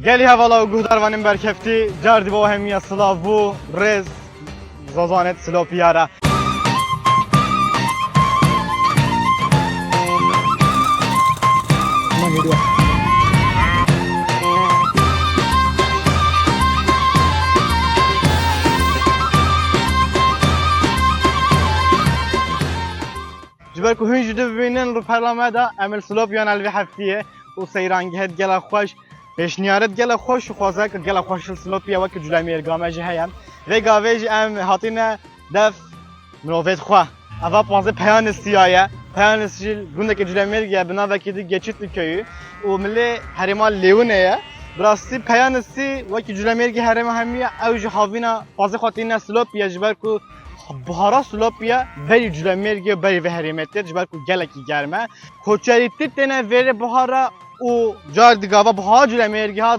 Geli hevala u guhdarvanın berkefti, cardi bo hemiya slavu, rez, zazanet slopiyara. جبر که هنج دو ببینن رو پرلامدا عمل سلوپیان الوی هفتیه و سیرانگی هد گلا خوش پیشنیارت گلا خوش و خوازه که گلا خوش سلوپیا وقت جلوی میرگامه جهیم و گاویج ام هاتینا دف مروفت خواه اوا پانزه پیان سیایه پیان سیل گنده که جلوی میرگه بنا وقتی geçit köyü و ملی هریمال لیونه براستی پیان سی وقتی جلوی میرگه هریم همیه اوج هاوینا پانزه خاطینا سلوپیا جبر که بهارا سلوپیا بری جلومرگی بری و هریمتی جبر کو گلکی گرمه کوچریتی تنه وری بهارا او جار دیگه بهار جلومرگی ها